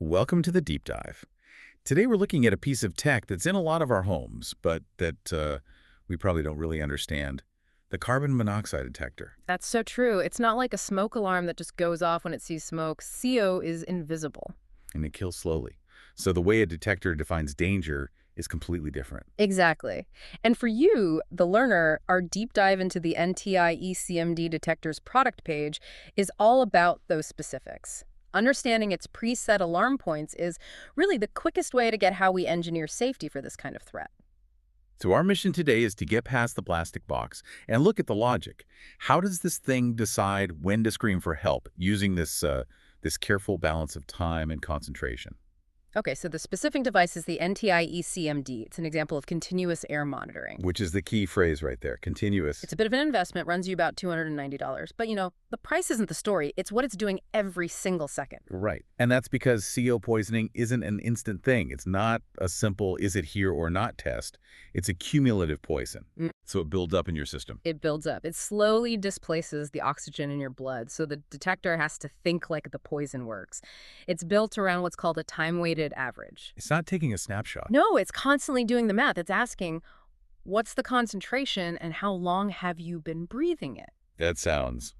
Welcome to the deep dive. Today we're looking at a piece of tech that's in a lot of our homes, but that we probably don't really understand. The carbon monoxide detector. That's so true. It's not like a smoke alarm that just goes off when it sees smoke. CO is invisible. And it kills slowly. So the way a detector defines danger is completely different. Exactly. And for you, the learner, our deep dive into the NTI ECMD detector's product page is all about those specifics. Understanding its preset alarm points is really the quickest way to get how we engineer safety for this kind of threat. So our mission today is to get past the plastic box and look at the logic. How does this thing decide when to scream for help using this careful balance of time and concentration? Okay, so the specific device is the NTI ECMD. It's an example of continuous air monitoring. Which is the key phrase right there, continuous. It's a bit of an investment, runs you about $290. But, the price isn't the story. It's what it's doing every single second. Right. And that's because CO poisoning isn't an instant thing. It's not a simple is it here or not test. It's a cumulative poison. So it builds up in your system. It builds up. It slowly displaces the oxygen in your blood, so the detector has to think like the poison works. It's built around what's called a time-weighted average. It's not taking a snapshot. No, it's constantly doing the math. It's asking, what's the concentration and how long have you been breathing it? That sounds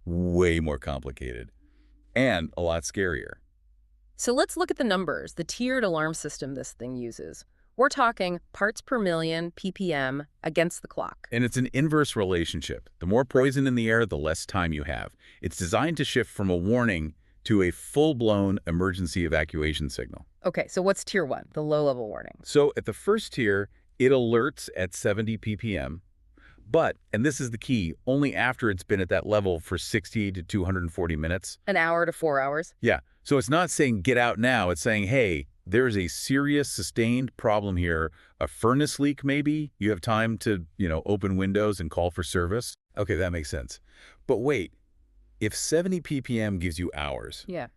way more complicated and a lot scarier. So let's look at the numbers, the tiered alarm system this thing uses. We're talking parts per million, ppm, against the clock. And it's an inverse relationship. The more poison in the air, the less time you have. It's designed to shift from a warning to a full-blown emergency evacuation signal. Okay, so what's tier 1, the low-level warning? So at the first tier, it alerts at 70 ppm, but, and this is the key, only after it's been at that level for 60 to 240 minutes. An hour to 4 hours? Yeah, so it's not saying get out now, it's saying, hey, there's a serious sustained problem here, a furnace leak maybe, you have time to, open windows and call for service. Okay, that makes sense. But wait, if 70 ppm gives you hours, Yeah.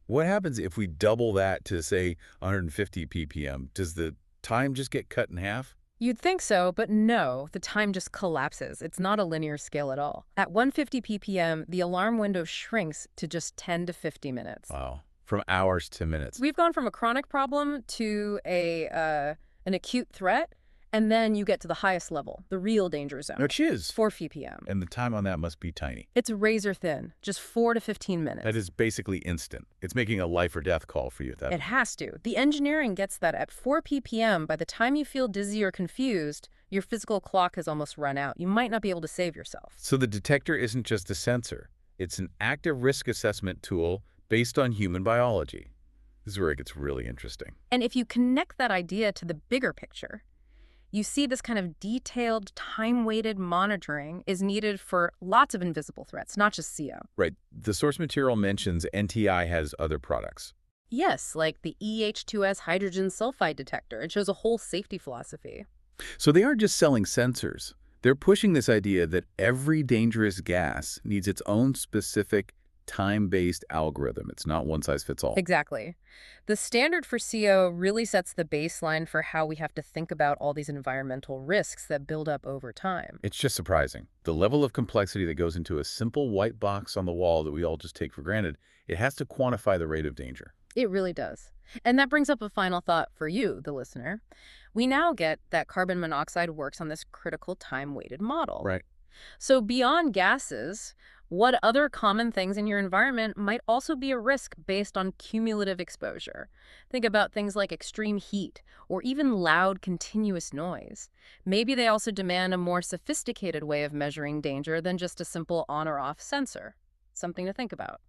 what happens if we double that to, say, 150 ppm? Does the time just get cut in half? You'd think so, but no, the time just collapses. It's not a linear scale at all. At 150 ppm, the alarm window shrinks to just 10 to 50 minutes. Wow, from hours to minutes. We've gone from a chronic problem to an acute threat, and then you get to the highest level, the real danger zone. Which is? 4 ppm. And the time on that must be tiny. It's razor thin, just 4 to 15 minutes. That is basically instant. It's making a life or death call for you. It has to. The engineering gets that at 4 ppm, by the time you feel dizzy or confused, your physical clock has almost run out. You might not be able to save yourself. So the detector isn't just a sensor. It's an active risk assessment tool based on human biology. This is where it gets really interesting. And if you connect that idea to the bigger picture, you see this kind of detailed, time-weighted monitoring is needed for lots of invisible threats, not just CO. Right. The source material mentions NTI has other products. Yes, like the EH2S hydrogen sulfide detector. It shows a whole safety philosophy. So they aren't just selling sensors. They're pushing this idea that every dangerous gas needs its own specific time-based algorithm. It's not one size fits all. Exactly. The standard for CO really sets the baseline for how we have to think about all these environmental risks that build up over time. It's just surprising. The level of complexity that goes into a simple white box on the wall that we all just take for granted, it has to quantify the rate of danger. It really does. And that brings up a final thought for you, the listener. We now get that carbon monoxide works on this critical time-weighted model. Right. So beyond gases, what other common things in your environment might also be a risk based on cumulative exposure? Think about things like extreme heat or even loud, continuous noise. Maybe they also demand a more sophisticated way of measuring danger than just a simple on or off sensor. Something to think about.